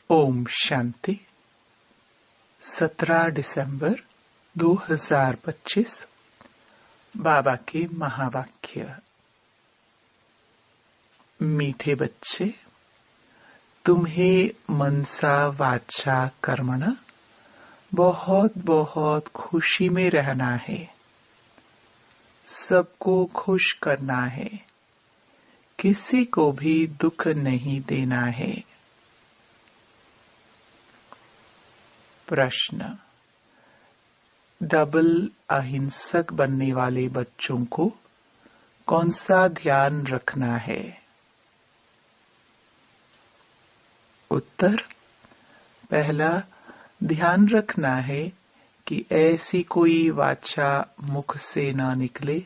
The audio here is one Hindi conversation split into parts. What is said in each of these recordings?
ओम शांति। 17 दिसंबर 2025 बाबा के महावाक्य। मीठे बच्चे, तुम्हें मनसा वाचा कर्मणा बहुत बहुत खुशी में रहना है। सबको खुश करना है, किसी को भी दुख नहीं देना है। प्रश्न। डबल अहिंसक बनने वाले बच्चों को कौन सा ध्यान रखना है? उत्तर। पहला, ध्यान रखना है कि ऐसी कोई वाचा मुख से न निकले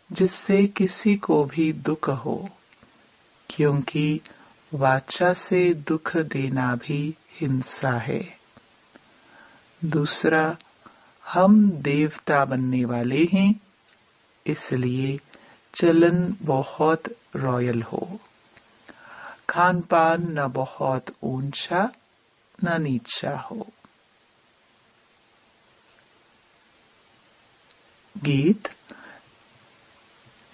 जिससे किसी को भी दुख हो, क्योंकि वाचा से दुख देना भी हिंसा है। दूसरा, हम देवता बनने वाले हैं, इसलिए चलन बहुत रॉयल हो। खान पान न बहुत ऊंचा न नीचा हो। गीत।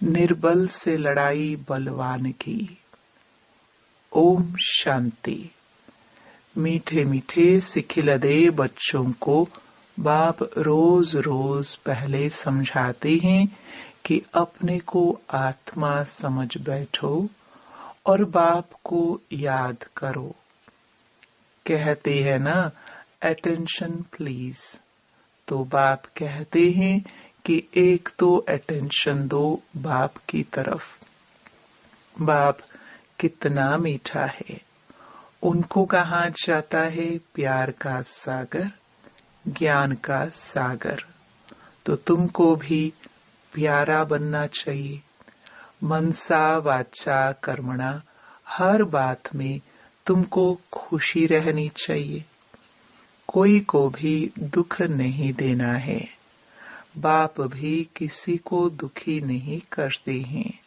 निर्बल से लड़ाई बलवान की। ओम शांति। मीठे मीठे सिखिलदे बच्चों को बाप रोज रोज पहले समझाते हैं कि अपने को आत्मा समझ बैठो और बाप को याद करो। कहते हैं ना, अटेंशन प्लीज। तो बाप कहते हैं कि एक तो अटेंशन दो बाप की तरफ। बाप कितना मीठा है। उनको कहा जाता है प्यार का सागर, ज्ञान का सागर। तो तुमको भी प्यारा बनना चाहिए। मनसा वाचा कर्मणा, हर बात में तुमको खुशी रहनी चाहिए। कोई को भी दुख नहीं देना है। बाप भी किसी को दुखी नहीं करते हैं।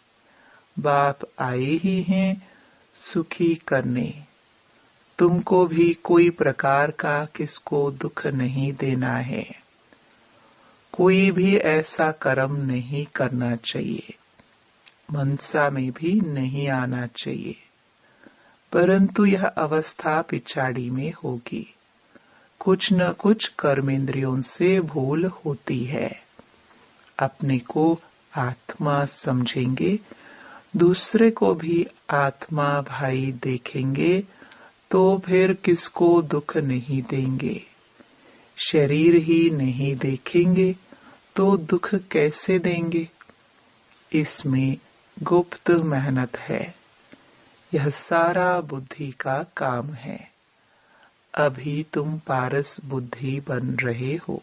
बाप आए ही हैं सुखी करने। तुमको भी कोई प्रकार का किसको दुख नहीं देना है। कोई भी ऐसा कर्म नहीं करना चाहिए। मनसा में भी नहीं आना चाहिए। परंतु यह अवस्था पिछाड़ी में होगी। कुछ न कुछ कर्मेंद्रियों से भूल होती है। अपने को आत्मा समझेंगे, दूसरे को भी आत्मा भाई देखेंगे, तो फिर किसको दुख नहीं देंगे। शरीर ही नहीं देखेंगे तो दुख कैसे देंगे। इसमें गुप्त मेहनत है। यह सारा बुद्धि का काम है। अभी तुम पारस बुद्धि बन रहे हो।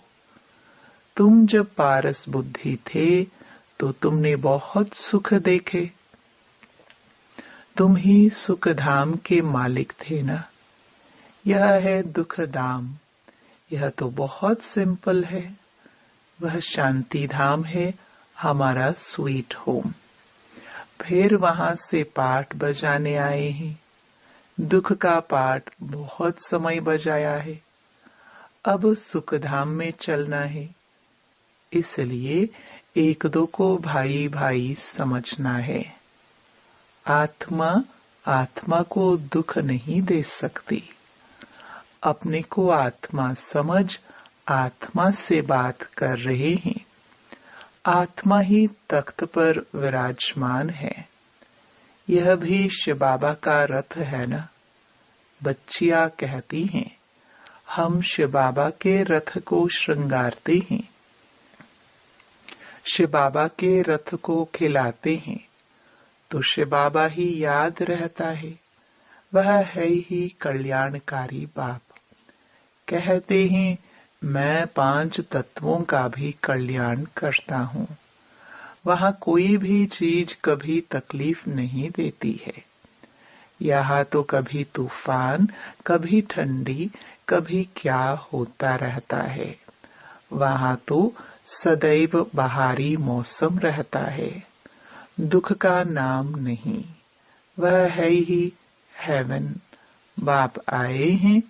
तुम जब पारस बुद्धि थे तो तुमने बहुत सुख देखे। तुम ही सुख धाम के मालिक थे ना। यह है दुख धाम। यह तो बहुत सिंपल है। वह शांति धाम है, हमारा स्वीट होम। फिर वहां से पाठ बजाने आए हैं। दुख का पाठ बहुत समय बजाया है। अब सुख धाम में चलना है। इसलिए एक दो को भाई भाई समझना है। आत्मा को दुख नहीं दे सकती। अपने को आत्मा समझ आत्मा से बात कर रहे हैं। आत्मा ही तख्त पर विराजमान है। यह भी शिव बाबा का रथ है ना। बच्चियां कहती हैं, हम शिव बाबा के रथ को श्रृंगारते हैं। शिव बाबा के रथ को खिलाते हैं तो शिव बाबा ही याद रहता है। वह है ही कल्याणकारी बाप। कहते हैं, मैं 5 तत्वों का भी कल्याण करता हूँ। वहाँ कोई भी चीज कभी तकलीफ नहीं देती है। यहाँ तो कभी तूफान, कभी ठंडी, कभी क्या होता रहता है। वहाँ तो सदैव बहारी मौसम रहता है। दुख का नाम नहीं। वह है ही हेवन, बाप आए हैं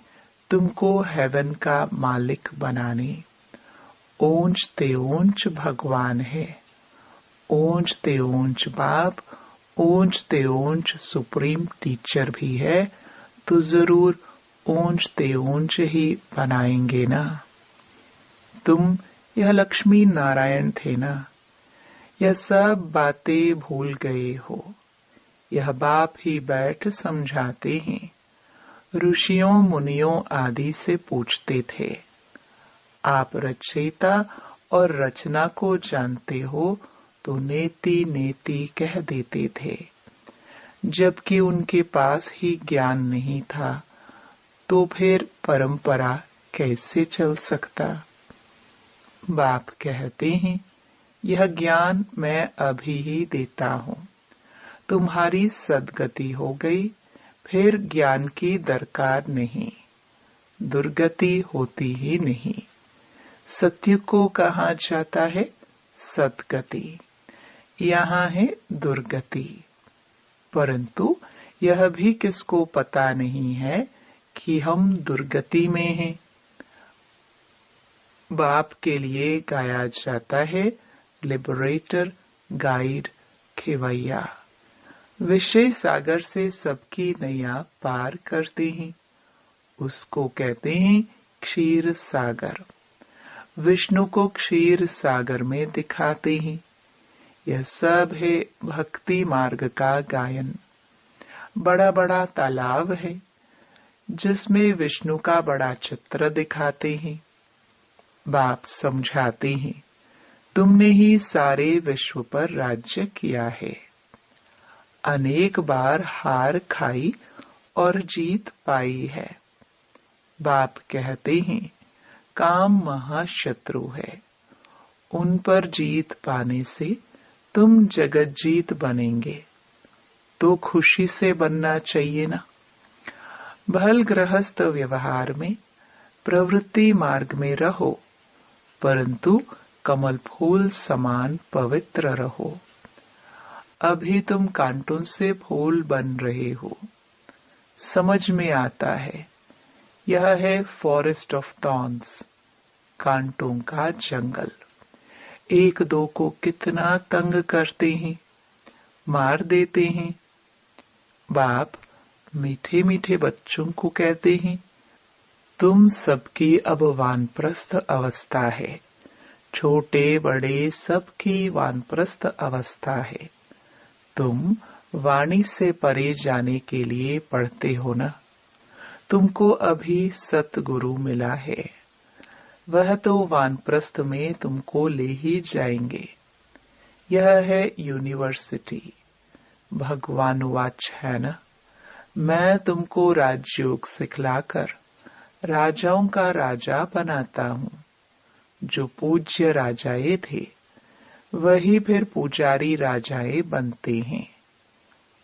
तुमको हेवन का मालिक बनाने। ऊंच ते ऊंच भगवान है, ऊंच ते ऊंच बाप, ऊंच ते ऊंच सुप्रीम टीचर भी है, तो जरूर ऊंच ते ऊंच ही बनाएंगे ना। तुम यह लक्ष्मी नारायण थे ना, यह सब बातें भूल गए हो। यह बाप ही बैठ समझाते हैं। ऋषियों मुनियों आदि से पूछते थे, आप रचयिता और रचना को जानते हो, तो नेति नेति कह देते थे। जबकि उनके पास ही ज्ञान नहीं था, तो फिर परंपरा कैसे चल सकता। बाप कहते हैं, यह ज्ञान मैं अभी ही देता हूँ। तुम्हारी सद्गति हो गई, फिर ज्ञान की दरकार नहीं, दुर्गति होती ही नहीं। सत्य को कहा जाता है सद्गति, यहाँ है दुर्गति। परंतु यह भी किसको पता नहीं है कि हम दुर्गति में हैं। बाप के लिए गाया जाता है लिबरेटर, गाइड, खेवैया। विषय सागर से सबकी नैया पार करते हैं, उसको कहते हैं क्षीर सागर। विष्णु को क्षीर सागर में दिखाते हैं। यह सब है भक्ति मार्ग का गायन। बड़ा बड़ा तालाब है, जिसमें विष्णु का बड़ा चित्र दिखाते हैं। बाप समझाते हैं, तुमने ही सारे विश्व पर राज्य किया है। अनेक बार हार खाई और जीत पाई है। बाप कहते हैं, काम महाशत्रु है, उन पर जीत पाने से तुम जगत जीत बनेंगे। तो खुशी से बनना चाहिए ना। भल गृहस्थ व्यवहार में प्रवृत्ति मार्ग में रहो, परंतु कमल फूल समान पवित्र रहो। अभी तुम कांटों से फूल बन रहे हो। समझ में आता है, यह है फॉरेस्ट ऑफ थॉर्न्स, कांटों का जंगल। एक दो को कितना तंग करते हैं, मार देते हैं। बाप मीठे मीठे बच्चों को कहते हैं, तुम सबकी अब वानप्रस्थ अवस्था है। छोटे बड़े सबकी वानप्रस्थ अवस्था है। तुम वाणी से परे जाने के लिए पढ़ते हो ना। तुमको अभी सतगुरु मिला है, वह तो वानप्रस्थ में तुमको ले ही जाएंगे। यह है यूनिवर्सिटी। भगवान वाच है ना, मैं तुमको राजयोग सिखलाकर राजाओं का राजा बनाता हूँ। जो पूज्य राजाए थे, वही फिर पुजारी राजाए बनते हैं।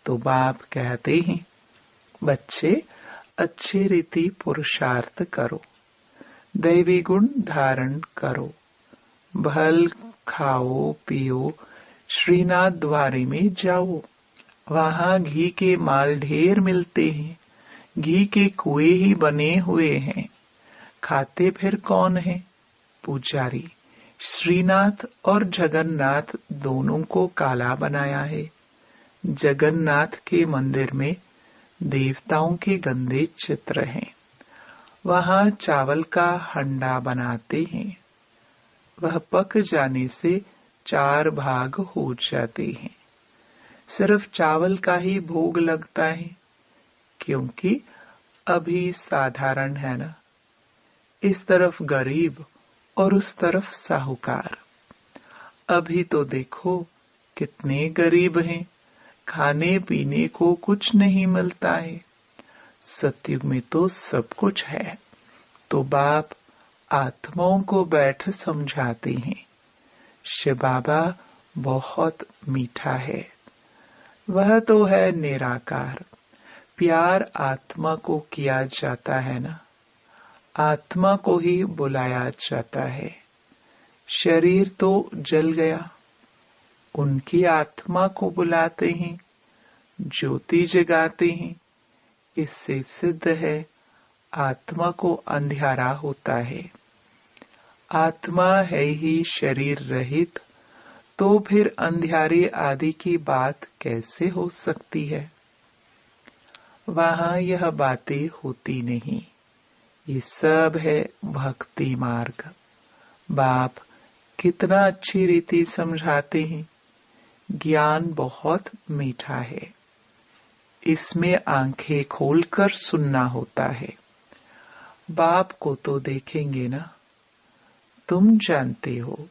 तो बाप कहते हैं, बच्चे अच्छे रीति पुरुषार्थ करो, दैवी गुण धारण करो, भल खाओ पियो, श्रीनाथ द्वारे में जाओ। वहां घी के माल ढेर मिलते हैं, घी के कुएं ही बने हुए हैं। खाते फिर कौन है? पुजारी। श्रीनाथ और जगन्नाथ दोनों को काला बनाया है। जगन्नाथ के मंदिर में देवताओं के गंदे चित्र हैं। वहां चावल का हंडा बनाते हैं। वह पक जाने से 4 भाग हो जाते हैं। सिर्फ चावल का ही भोग लगता है, क्योंकि अभी साधारण है ना। इस तरफ गरीब और उस तरफ साहूकार। अभी तो देखो कितने गरीब हैं, खाने पीने को कुछ नहीं मिलता है। सतयुग में तो सब कुछ है। तो बाप आत्माओं को बैठ समझाते हैं, शिव बाबा बहुत मीठा है। वह तो है निराकार। प्यार आत्मा को किया जाता है ना, आत्मा को ही बुलाया जाता है। शरीर तो जल गया, उनकी आत्मा को बुलाते हैं, ज्योति जगाते हैं। इससे सिद्ध है आत्मा को अंधियारा होता है। आत्मा है ही शरीर रहित, तो फिर अंधियारे आदि की बात कैसे हो सकती है। वहां यह बातें होती नहीं। ये सब है भक्ति मार्ग। बाप कितना अच्छी रीति समझाते हैं। ज्ञान बहुत मीठा है, इसमें आंखें खोलकर सुनना होता है। बाप को तो देखेंगे ना। तुम जानते हो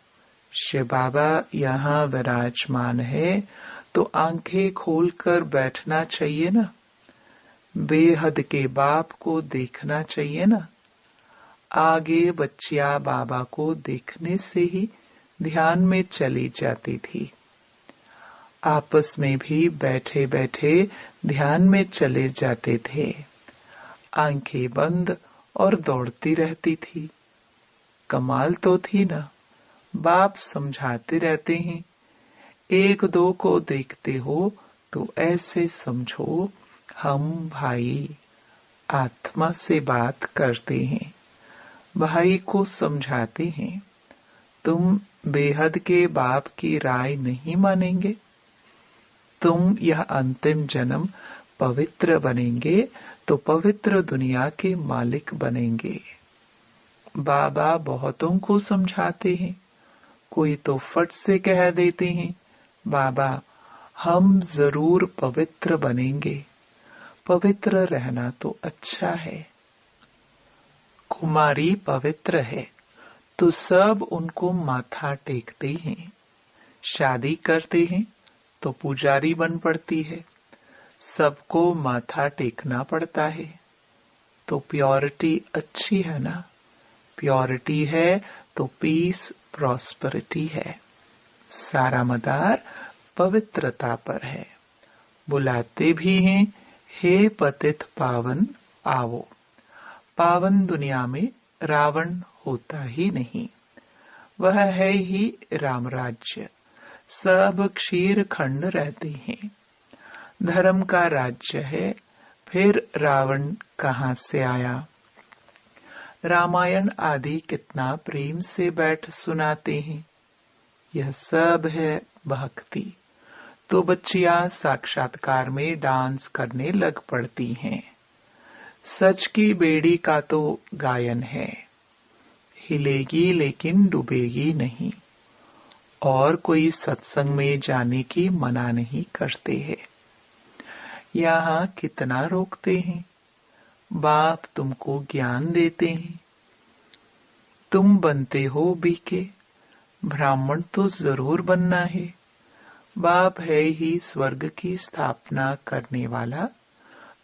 शिव बाबा यहाँ विराजमान है, तो आंखें खोलकर बैठना चाहिए ना। बेहद के बाप को देखना चाहिए ना। आगे बच्चियां बाबा को देखने से ही ध्यान में चली जाती थी। आपस में भी बैठे बैठे ध्यान में चले जाते थे। आंखें बंद और दौड़ती रहती थी। कमाल तो थी ना। बाप समझाते रहते हैं, एक दो को देखते हो तो ऐसे समझो हम भाई आत्मा से बात करते हैं। भाई को समझाते हैं, तुम बेहद के बाप की राय नहीं मानेंगे। तुम यह अंतिम जन्म पवित्र बनेंगे तो पवित्र दुनिया के मालिक बनेंगे। बाबा बहुतों को समझाते हैं। कोई तो फट से कह देते हैं, बाबा हम जरूर पवित्र बनेंगे। पवित्र रहना तो अच्छा है। कुमारी पवित्र है तो सब उनको माथा टेकते हैं। शादी करते हैं तो पुजारी बन पड़ती है। सबको माथा टेकना पड़ता है। तो प्योरिटी अच्छी है ना। प्योरिटी है तो पीस प्रॉस्पेरिटी है। सारा मदार पवित्रता पर है। बुलाते भी हैं, हे पतित पावन आओ। पावन दुनिया में रावण होता ही नहीं। वह है ही राम राज्य। सब क्षीर खंड रहते हैं। धर्म का राज्य है, फिर रावण कहाँ से आया। रामायण आदि कितना प्रेम से बैठ सुनाते हैं। यह सब है भक्ति। तो बच्चियां साक्षात्कार में डांस करने लग पड़ती हैं। सच की बेड़ी का तो गायन है, हिलेगी लेकिन डूबेगी नहीं। और कोई सत्संग में जाने की मना नहीं करते हैं। यहाँ कितना रोकते हैं। बाप तुमको ज्ञान देते हैं। तुम बनते हो बीके, ब्राह्मण तो जरूर बनना है। बाप है ही स्वर्ग की स्थापना करने वाला,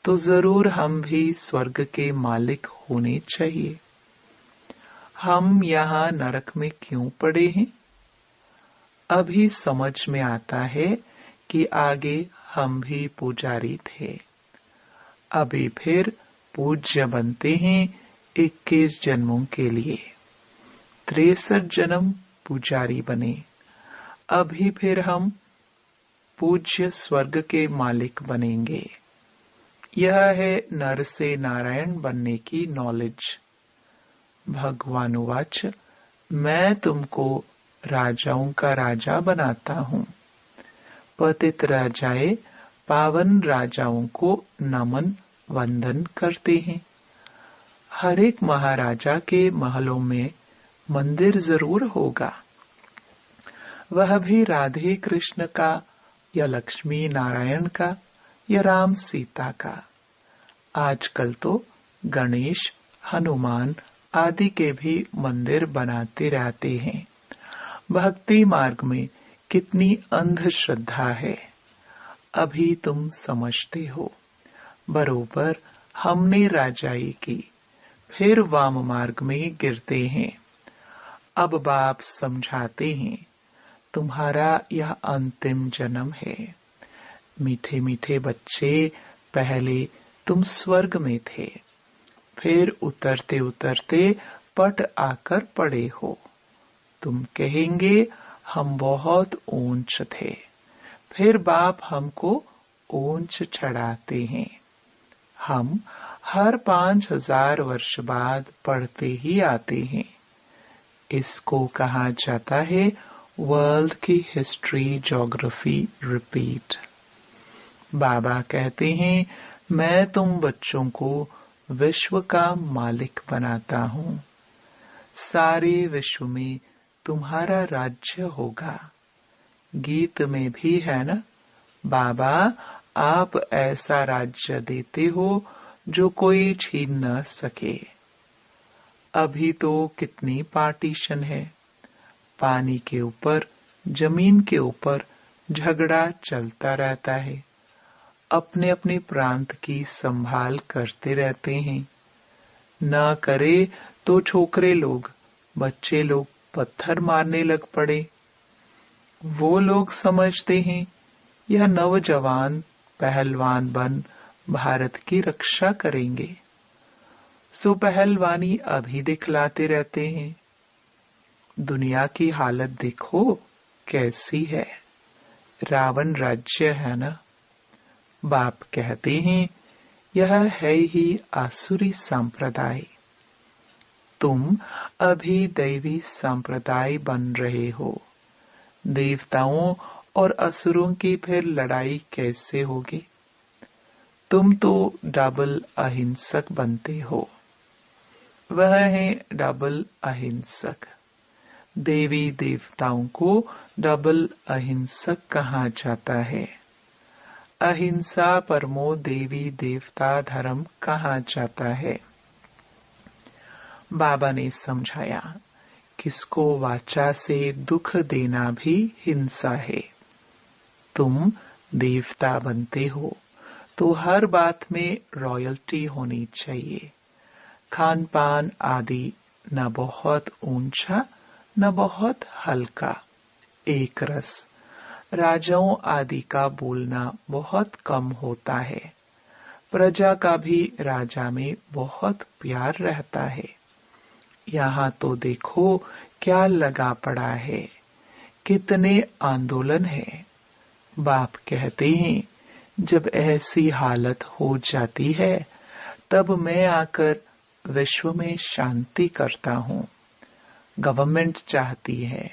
तो जरूर हम भी स्वर्ग के मालिक होने चाहिए। हम यहाँ नरक में क्यों पड़े हैं? अभी समझ में आता है कि आगे हम भी पुजारी थे। अभी फिर पूज्य बनते हैं 21 जन्मों के लिए। 63 जन्म पुजारी बने। अभी फिर हम पूज्य स्वर्ग के मालिक बनेंगे। यह है नर से नारायण बनने की नॉलेज। भगवानुवाच, मैं तुमको राजाओं का राजा बनाता हूँ। पतित राजाए पावन राजाओं को नमन वंदन करते हैं। हर एक महाराजा के महलों में मंदिर जरूर होगा। वह भी राधे कृष्ण का या लक्ष्मी नारायण का या राम सीता का। आजकल तो गणेश हनुमान आदि के भी मंदिर बनाते रहते हैं। भक्ति मार्ग में कितनी अंधश्रद्धा है, अभी तुम समझते हो। बरोबर हमने राजाई की, फिर वाम मार्ग में गिरते हैं। अब बाप समझाते हैं, तुम्हारा यह अंतिम जन्म है। मीठे मीठे बच्चे, पहले तुम स्वर्ग में थे, फिर उतरते उतरते पट आकर पड़े हो। तुम कहेंगे हम बहुत ऊंच थे, फिर बाप हमको ऊंच चढ़ाते हैं। हम हर 5000 वर्ष बाद पढ़ते ही आते हैं। इसको कहा जाता है वर्ल्ड की हिस्ट्री ज्योग्राफी रिपीट। बाबा कहते हैं, मैं तुम बच्चों को विश्व का मालिक बनाता हूँ। सारे विश्व में तुम्हारा राज्य होगा। गीत में भी है ना, बाबा आप ऐसा राज्य देते हो जो कोई छीन न सके। अभी तो कितनी पार्टीशन है, पानी के ऊपर, जमीन के ऊपर झगड़ा चलता रहता है। अपने अपने प्रांत की संभाल करते रहते हैं। न करे तो छोकरे लोग, बच्चे लोग पत्थर मारने लग पड़े। वो लोग समझते हैं यह नौजवान पहलवान बन भारत की रक्षा करेंगे, सो पहलवानी अभी दिखलाते रहते हैं। दुनिया की हालत देखो कैसी है। रावण राज्य है ना। बाप कहते हैं यह है ही आसुरी संप्रदाय। तुम अभी दैवी संप्रदाय बन रहे हो। देवताओं और असुरों की फिर लड़ाई कैसे होगी? तुम तो डबल अहिंसक बनते हो। वह है डबल अहिंसक। देवी देवताओं को डबल अहिंसक कहा जाता है। अहिंसा परमो देवी देवता धर्म कहा जाता है। बाबा ने समझाया, किसको वाचा से दुख देना भी हिंसा है। तुम देवता बनते हो तो हर बात में रॉयल्टी होनी चाहिए। खान पान आदि न बहुत ऊंचा न बहुत हल्का, एक रस। राजाओं आदि का बोलना बहुत कम होता है। प्रजा का भी राजा में बहुत प्यार रहता है। यहाँ तो देखो क्या लगा पड़ा है, कितने आंदोलन है। बाप कहते हैं जब ऐसी हालत हो जाती है तब मैं आकर विश्व में शांति करता हूँ। गवर्नमेंट चाहती है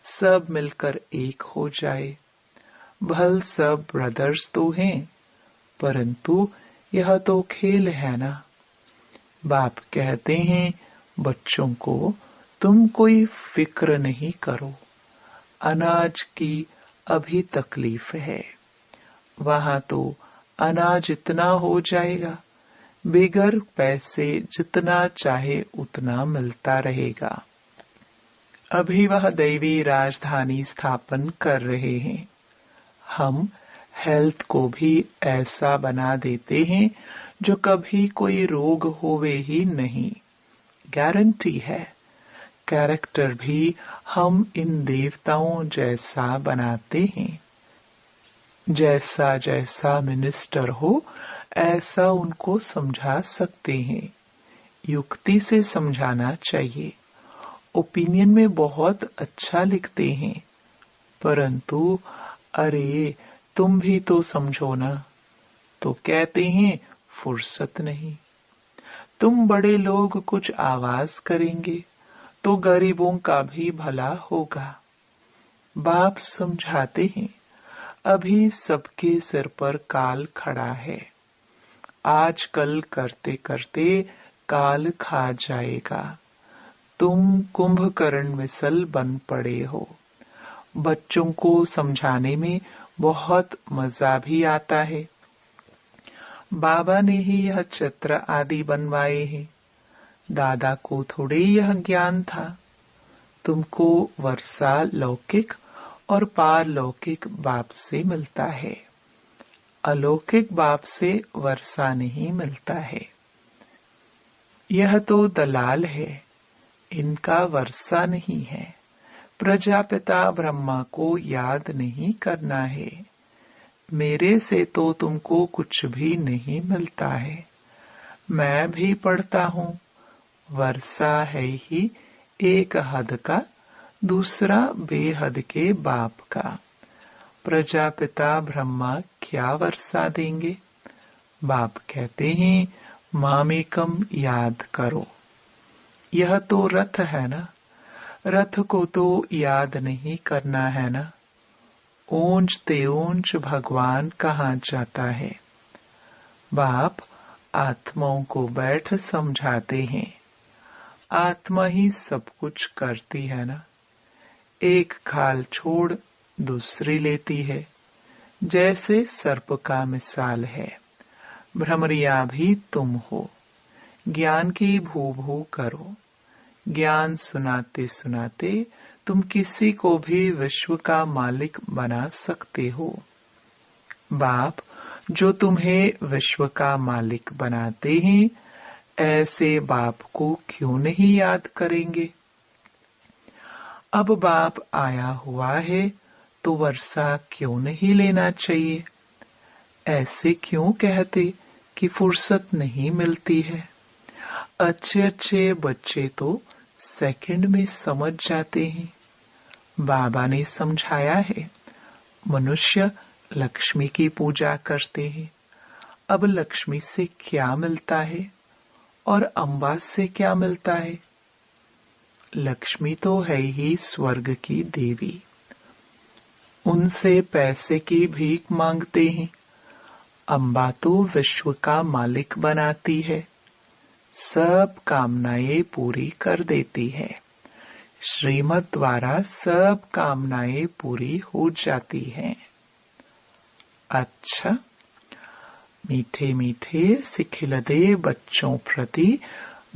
सब मिलकर एक हो जाए। भल सब ब्रदर्स तो हैं, परंतु यह तो खेल है ना। बाप कहते हैं बच्चों को तुम कोई फिक्र नहीं करो। अनाज की अभी तकलीफ है, वहां तो अनाज इतना हो जाएगा, बेगर पैसे जितना चाहे उतना मिलता रहेगा। अभी वह दैवी राजधानी स्थापन कर रहे हैं। हम हेल्थ को भी ऐसा बना देते हैं जो कभी कोई रोग होवे ही नहीं, गारंटी है। कैरेक्टर भी हम इन देवताओं जैसा बनाते हैं। जैसा जैसा मिनिस्टर हो ऐसा उनको समझा सकते हैं। युक्ति से समझाना चाहिए। ओपिनियन में बहुत अच्छा लिखते हैं, परंतु अरे तुम भी तो समझो ना, तो कहते हैं फुर्सत नहीं। तुम बड़े लोग कुछ आवाज करेंगे तो गरीबों का भी भला होगा। बाप समझाते हैं अभी सबके सिर पर काल खड़ा है। आजकल करते करते काल खा जाएगा। तुम कुंभकर्ण मिसल बन पड़े हो। बच्चों को समझाने में बहुत मजा भी आता है। बाबा ने ही यह चित्र आदि बनवाए हैं। दादा को थोड़े यह ज्ञान था। तुमको वर्षा लौकिक और पारलौकिक बाप से मिलता है। अलौकिक बाप से वर्षा नहीं मिलता है। यह तो दलाल है, इनका वर्षा नहीं है। प्रजापिता ब्रह्मा को याद नहीं करना है। मेरे से तो तुमको कुछ भी नहीं मिलता है। मैं भी पढ़ता हूँ। वर्षा है ही एक हद का, दूसरा बेहद के बाप का। प्रजापिता ब्रह्मा क्या वर्षा देंगे? बाप कहते हैं मामेकम याद करो। यह तो रथ है ना, रथ को तो याद नहीं करना है ना। ऊंच ते ऊंच भगवान कहाँ जाता है। बाप आत्माओं को बैठ समझाते हैं, आत्मा ही सब कुछ करती है ना। एक खाल छोड़ दूसरी लेती है, जैसे सर्प का मिसाल है। भ्रमरिया भी तुम हो। ज्ञान की भू भू करो। ज्ञान सुनाते सुनाते तुम किसी को भी विश्व का मालिक बना सकते हो। बाप जो तुम्हें विश्व का मालिक बनाते हैं, ऐसे बाप को क्यों नहीं याद करेंगे। अब बाप आया हुआ है तो वर्षा क्यों नहीं लेना चाहिए। ऐसे क्यों कहते कि फुर्सत नहीं मिलती है। अच्छे अच्छे बच्चे तो सेकंड में समझ जाते हैं। बाबा ने समझाया है, मनुष्य लक्ष्मी की पूजा करते हैं। अब लक्ष्मी से क्या मिलता है और अम्बा से क्या मिलता है। लक्ष्मी तो है ही स्वर्ग की देवी, उनसे पैसे की भीख मांगते हैं। अम्बा तो विश्व का मालिक बनाती है, सब कामनाएं पूरी कर देती है। श्रीमत द्वारा सब कामनाएं पूरी हो जाती हैं। अच्छा, मीठे मीठे सिखिलदे बच्चों प्रति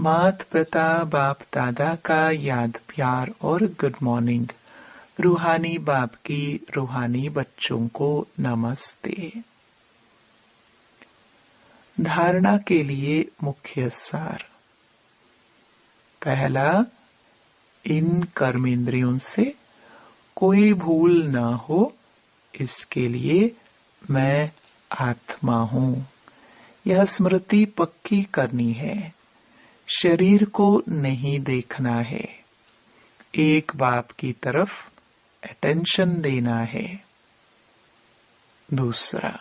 मात पिता बाप दादा का याद प्यार और गुड मॉर्निंग। रूहानी बाप की रूहानी बच्चों को नमस्ते। धारणा के लिए मुख्य सार। पहला, इन कर्मेंद्रियों से कोई भूल न हो, इसके लिए मैं आत्मा हूं, यह स्मृति पक्की करनी है। शरीर को नहीं देखना है, एक बाप की तरफ अटेंशन देना है। दूसरा,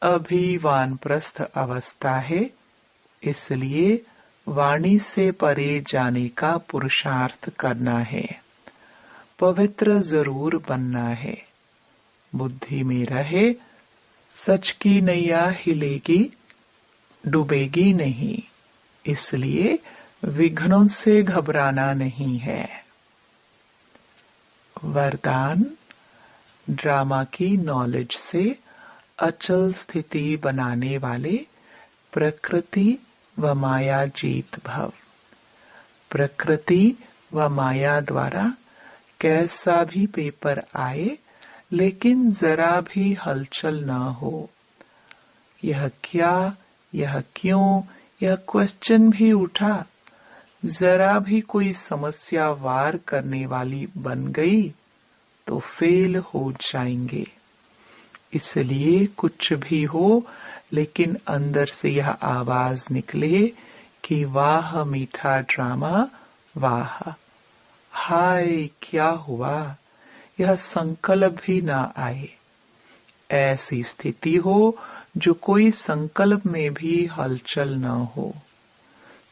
अभी वानप्रस्थ अवस्था है, इसलिए वाणी से परे जाने का पुरुषार्थ करना है। पवित्र जरूर बनना है। बुद्धि में रहे, सच की नैया हिलेगी, डूबेगी नहीं, इसलिए विघ्नों से घबराना नहीं है। वरदान, ड्रामा की नॉलेज से अचल स्थिति बनाने वाले प्रकृति व माया जीत भव। प्रकृति व माया द्वारा कैसा भी पेपर आए, लेकिन जरा भी हलचल न हो। यह क्या, यह क्यों, यह क्वेश्चन भी उठा, जरा भी कोई समस्या वार करने वाली बन गई तो फेल हो जाएंगे। इसलिए कुछ भी हो, लेकिन अंदर से यह आवाज निकले कि वाह मीठा ड्रामा, वाह, हाय क्या हुआ, यह संकल्प भी ना आए। ऐसी स्थिति हो जो कोई संकल्प में भी हलचल न हो,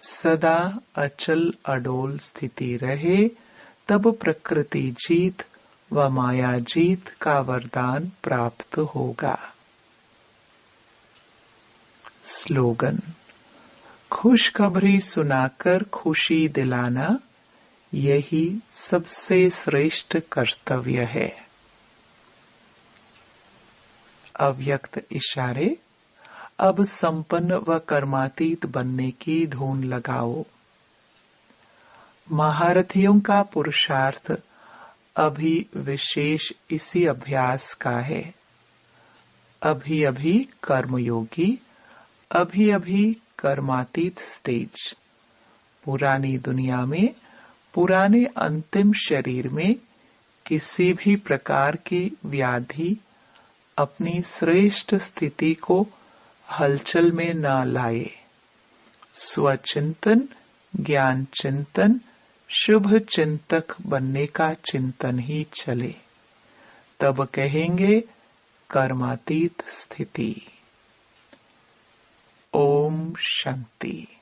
सदा अचल अडोल स्थिति रहे, तब प्रकृति जीत व माया जीत का वरदान प्राप्त होगा। स्लोगन, खुशखबरी सुनाकर खुशी दिलाना, यही सबसे श्रेष्ठ कर्तव्य है। अव्यक्त इशारे, अब संपन्न व कर्मातीत बनने की धून लगाओ। महारथियों का पुरुषार्थ अभी विशेष इसी अभ्यास का है। अभी अभी कर्मयोगी, अभी अभी कर्मातीत स्टेज। पुरानी दुनिया में, पुराने अंतिम शरीर में किसी भी प्रकार की व्याधि अपनी श्रेष्ठ स्थिति को हलचल में न लाए। स्वचिंतन, ज्ञान चिंतन, शुभ चिंतक बनने का चिंतन ही चले, तब कहेंगे कर्मातीत स्थिति। ओम शांति।